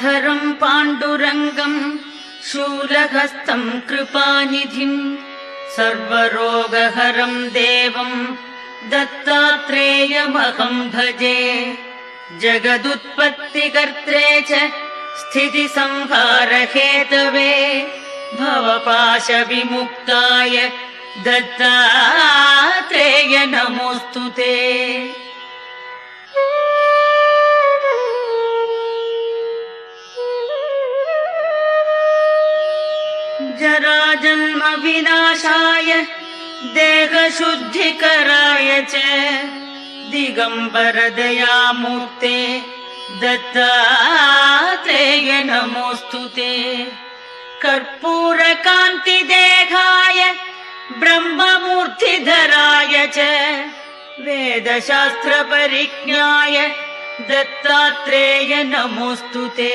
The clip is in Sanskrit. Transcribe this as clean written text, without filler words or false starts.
गदाधरं पाण्डुरङ्गं शूलहस्तं कृपानिधिं सर्वरोगहरं देवं दत्तात्रेयमहं भजे। जगदुत्पत्तिकर्त्रे च स्थितिसंहारहेतवे भवपाशविमुक्ताय दत्तात्रेय नमोऽस्तु ते। जराजन्म विनाशाय देहशुद्धिकराय च दिगंबर दयामूर्ते दत्तात्रेय नमोऽस्तु ते। कर्पूरकान्तिदेहाय ब्रह्ममूर्तिधराय च वेदशास्त्रपरिज्ञाय दत्तात्रेय नमोऽस्तु ते।